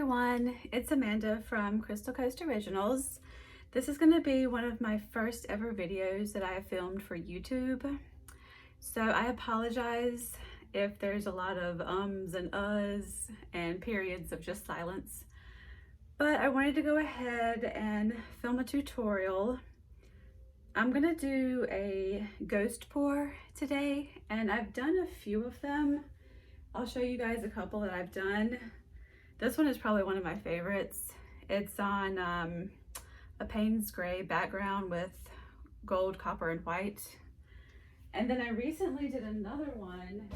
everyone, it's Amanda from Crystal Coast Originals. This is going to be one of my first ever videos that I have filmed for YouTube. So I apologize if there's a lot of ums and uhs and periods of just silence. But I wanted to go ahead and film a tutorial. I'm going to do a ghost pour today, and I've done a few of them. I'll show you guys a couple that I've done. This one is probably one of my favorites. It's on a Payne's gray background with gold, copper, and white. And then I recently did another one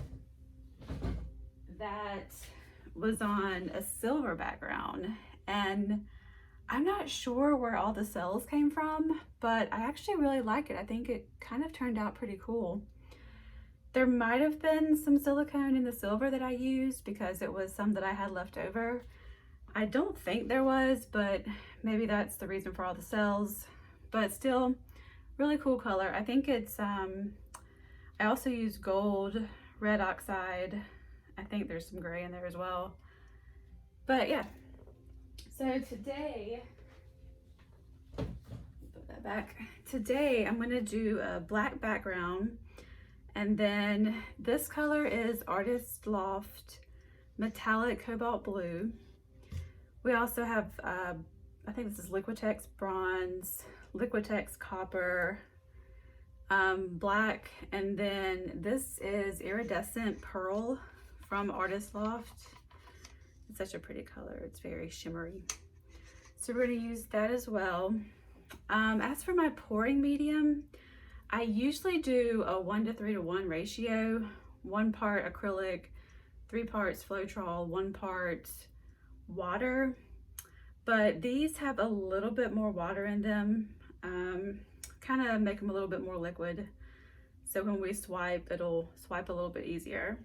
that was on a silver background. And I'm not sure where all the cells came from, but I actually really like it. I think it kind of turned out pretty cool. There might have been some silicone in the silver that I used because it was some that I had left over. I don't think there was, but maybe that's the reason for all the cells. But still, really cool color. I think it's, I also use gold, red oxide. I think there's some gray in there as well. But yeah, so today, put that back. Today I'm gonna do a black background. And then this color is Artist Loft Metallic Cobalt Blue. We also have, I think this is Liquitex Bronze, Liquitex Copper, Black, and then this is Iridescent Pearl from Artist Loft. It's such a pretty color. It's very shimmery. So we're going to use that as well. As for my pouring medium, I usually do a 1:3:1 ratio, 1 part acrylic, 3 parts Floetrol, 1 part water, but these have a little bit more water in them, kind of make them a little bit more liquid. So when we swipe, it'll swipe a little bit easier.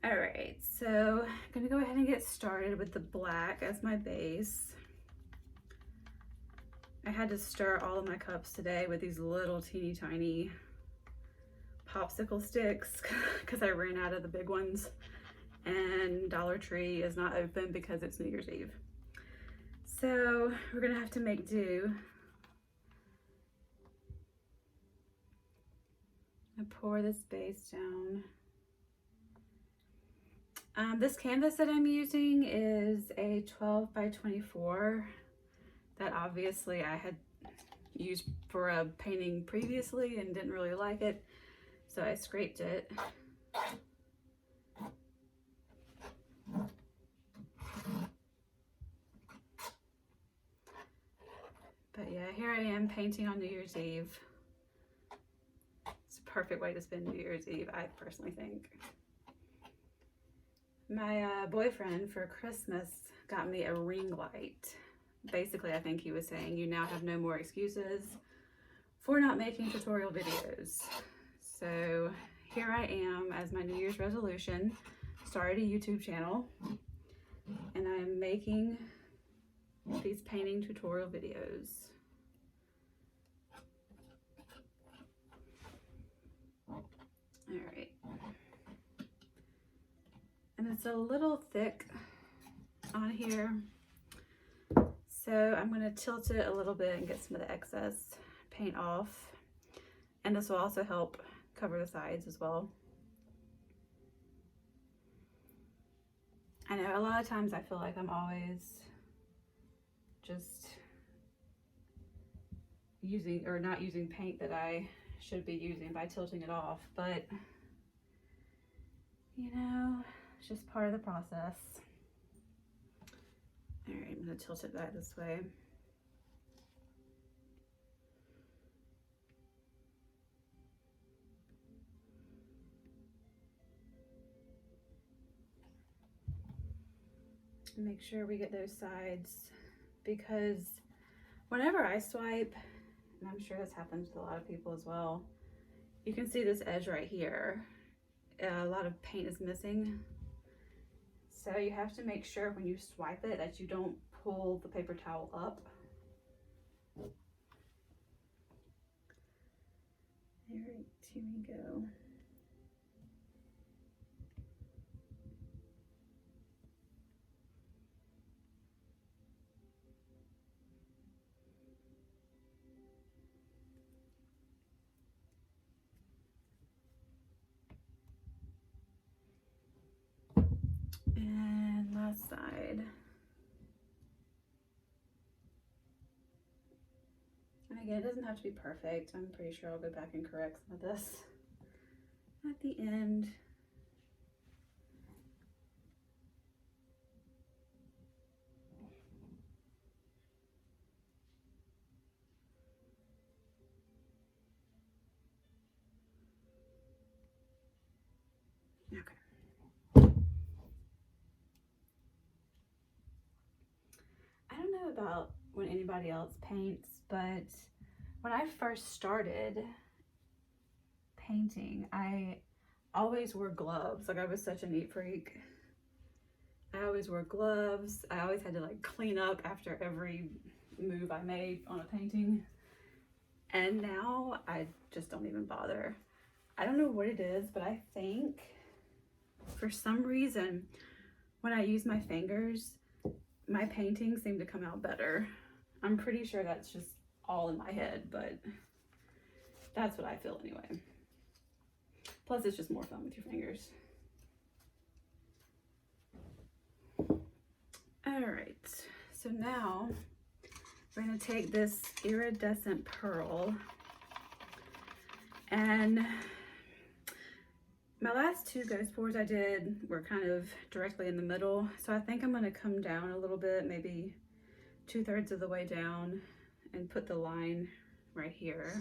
All right, so I'm gonna go ahead and get started with the black as my base. I had to stir all of my cups today with these little teeny tiny popsicle sticks because I ran out of the big ones, and Dollar Tree is not open because it's New Year's Eve. So we're gonna have to make do. I pour this base down. This canvas that I'm using is a 12 by 24 that obviously I had used for a painting previously and didn't really like it, so I scraped it. But yeah, here I am painting on New Year's Eve. It's a perfect way to spend New Year's Eve, I personally think. My boyfriend for Christmas got me a ring light. Basically, I think he was saying, you now have no more excuses for not making tutorial videos. So here I am as my New Year's resolution, started a YouTube channel, and I'm making these painting tutorial videos. All right. And it's a little thick on here. So I'm going to tilt it a little bit and get some of the excess paint off. And this will also help cover the sides as well. I know a lot of times I feel like I'm always just using or not using paint that I should be using by tilting it off, but you know, it's just part of the process. All right, I'm gonna tilt it back this way. Make sure we get those sides, because whenever I swipe, and I'm sure this happens to a lot of people as well, you can see this edge right here. A lot of paint is missing. So you have to make sure when you swipe it that you don't pull the paper towel up. All right, here we go. Again, it doesn't have to be perfect. I'm pretty sure I'll go back and correct some of this at the end. Okay. I don't know about when anybody else paints, but when I first started painting, I always wore gloves. Like, I was such a neat freak. I always wore gloves. I always had to like clean up after every move I made on a painting. And now I just don't even bother. I don't know what it is, but I think for some reason when I use my fingers, my paintings seem to come out better. I'm pretty sure that's just all in my head, but that's what I feel anyway. Plus, it's just more fun with your fingers. All right, so now we're gonna take this iridescent pearl, and my last two ghost pours I did were kind of directly in the middle, so I think I'm gonna come down a little bit, maybe 2/3 of the way down, and put the line right here.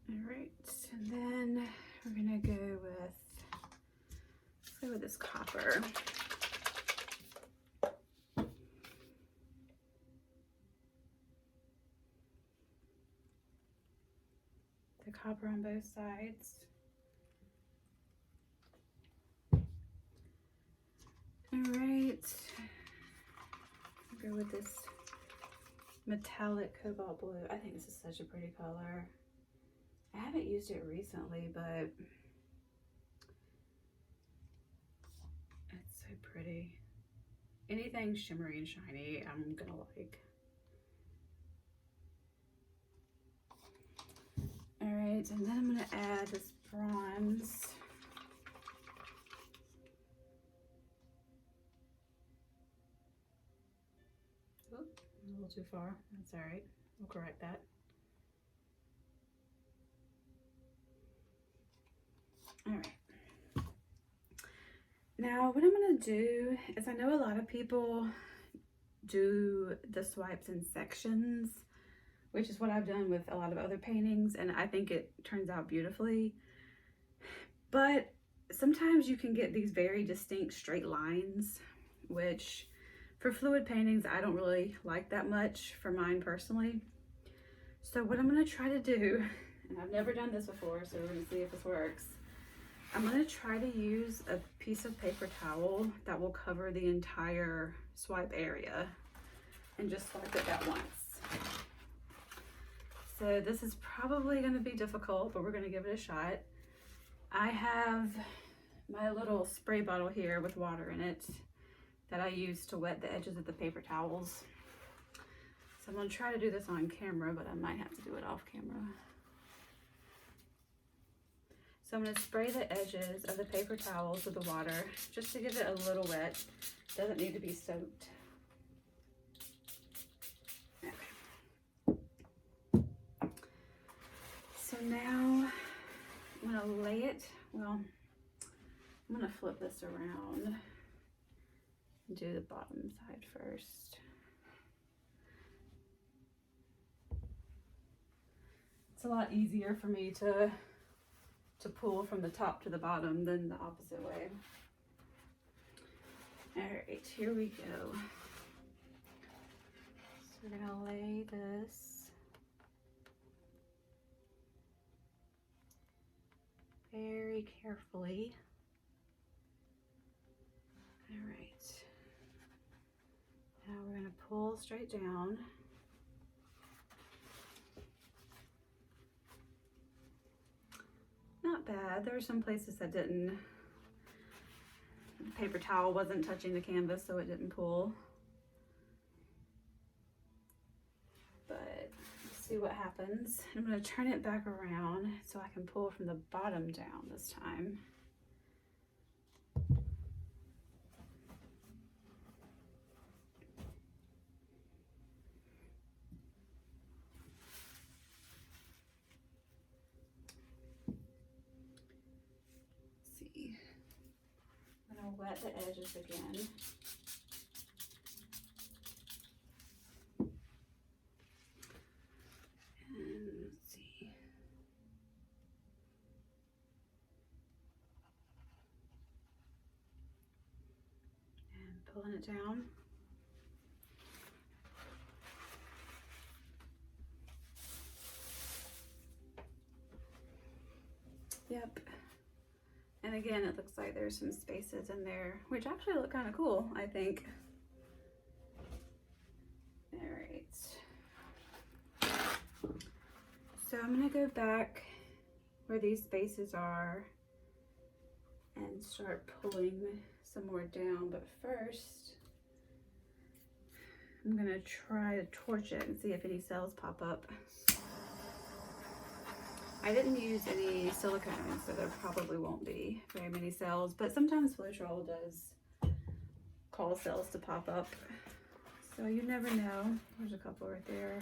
All right, and then we're gonna go with this copper. The copper on both sides. All right, I'll go with this metallic cobalt blue. I think this is such a pretty color. I haven't used it recently, but it's so pretty. Anything shimmery and shiny, I'm gonna like. All right, and then I'm gonna add this bronze. Oop, a little too far. That's all right. We'll correct that. All right. Now what I'm gonna do is, I know a lot of people do the swipes in sections, which is what I've done with a lot of other paintings, and I think it turns out beautifully. But sometimes you can get these very distinct straight lines, which for fluid paintings, I don't really like that much for mine personally. So what I'm gonna try to do, and I've never done this before, so we're gonna see if this works. I'm gonna try to use a piece of paper towel that will cover the entire swipe area and just swipe it at once. So this is probably gonna be difficult, but we're gonna give it a shot. I have my little spray bottle here with water in it that I use to wet the edges of the paper towels. So I'm gonna try to do this on camera, but I might have to do it off camera. So I'm gonna spray the edges of the paper towels with the water just to give it a little wet. Doesn't need to be soaked. Okay. So now I'm gonna lay it, well, I'm gonna flip this around and do the bottom side first. It's a lot easier for me to pull from the top to the bottom than the opposite way. All right, here we go. So we're gonna lay this very carefully. All right. Now we're gonna pull straight down. Not bad. There were some places that didn't, the paper towel wasn't touching the canvas, so it didn't pull. but let's see what happens. I'm going to turn it back around so I can pull from the bottom down this time. Let's see. I'm going to wet the edges again. Pulling it down. Yep. And again, it looks like there's some spaces in there, which actually look kind of cool, I think. All right. So I'm gonna go back where these spaces are and start pulling some more down, but first I'm gonna try to torch it and see if any cells pop up. I didn't use any silicone, so there probably won't be very many cells, but sometimes Floetrol does cause cells to pop up, so you never know. There's a couple right there.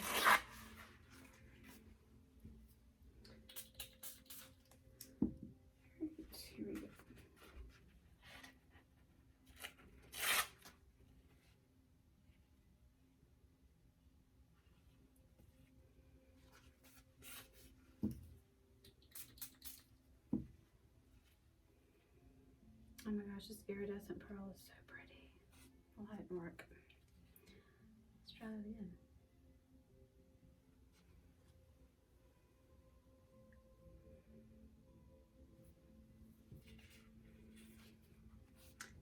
Here we go. Oh my gosh, this iridescent pearl is so pretty. Well, that didn't work. Let's try that again.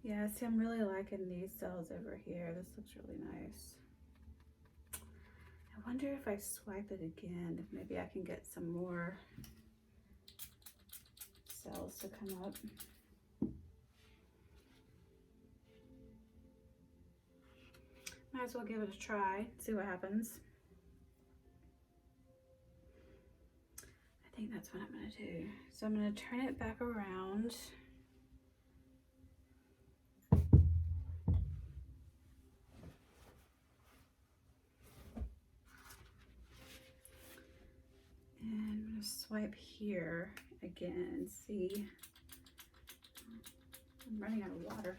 Yeah, see, I'm really liking these cells over here. This looks really nice. I wonder if I swipe it again, if maybe I can get some more cells to come up. Might as well give it a try, see what happens. I think that's what I'm gonna do. So I'm gonna turn it back around. And I'm gonna swipe here again and see. I'm running out of water.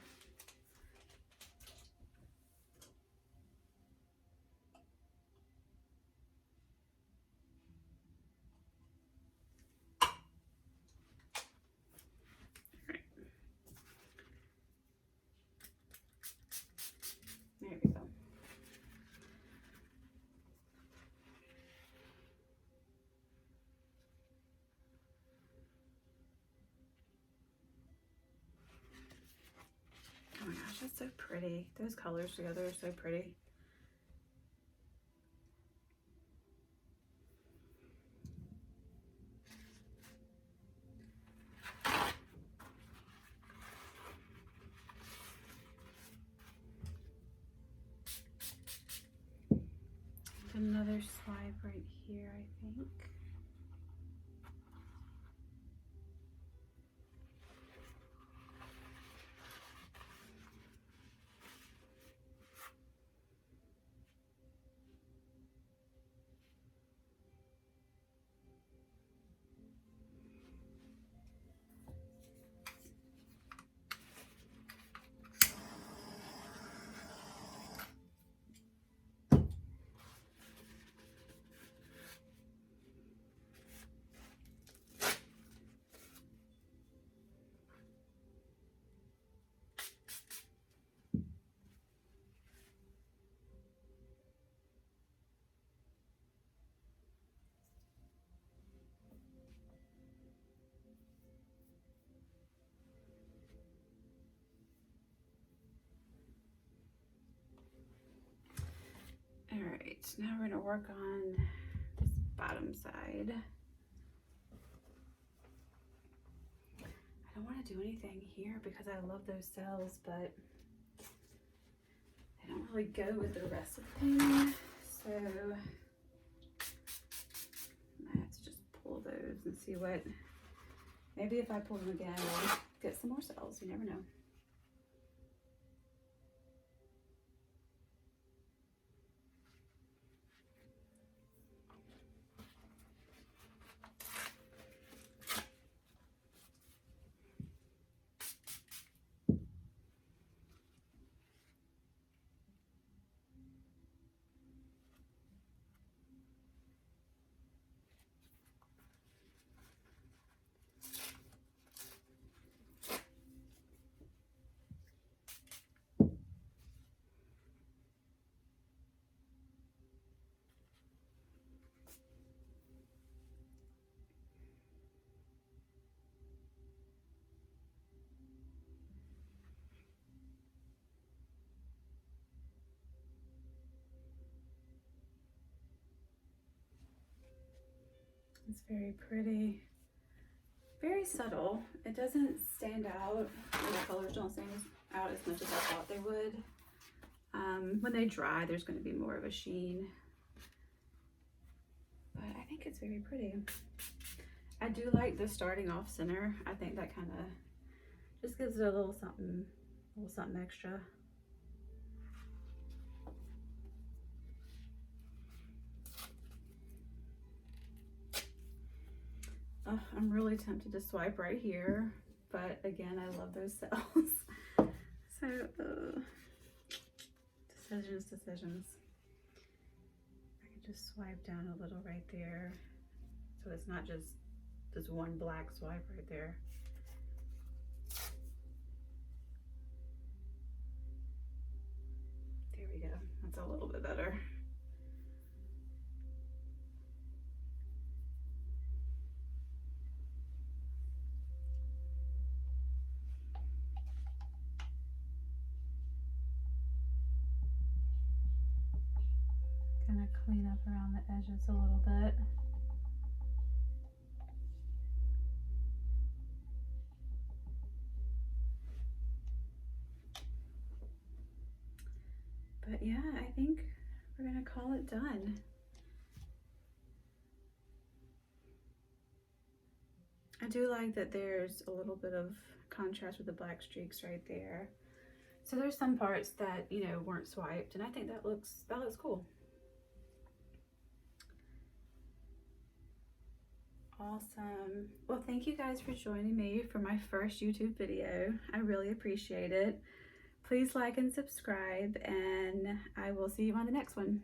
There we go. Oh my gosh, that's so pretty. Those colors together are so pretty. Another swipe right here, I think. All right, now we're gonna work on this bottom side. I don't want to do anything here because I love those cells, but they don't really go with the recipe. So pull those and see what, maybe if I pull them again, I'll get some more cells. You never know. It's very pretty, very subtle. It doesn't stand out. The colors don't stand out as much as I thought they would. When they dry, there's going to be more of a sheen, but I think it's very pretty. I do like the starting off center. I think that kind of just gives it a little something extra. I'm really tempted to swipe right here, but again, I love those cells. So, decisions. I could just swipe down a little right there, so it's not just this one black swipe right there. There we go. That's a little bit better. Gonna clean up around the edges a little bit. But yeah, I think we're gonna call it done. I do like that there's a little bit of contrast with the black streaks right there. So there's some parts that, you know, weren't swiped, and I think that looks cool. Awesome. Well, thank you guys for joining me for my first YouTube video. I really appreciate it. Please like and subscribe, and I will see you on the next one.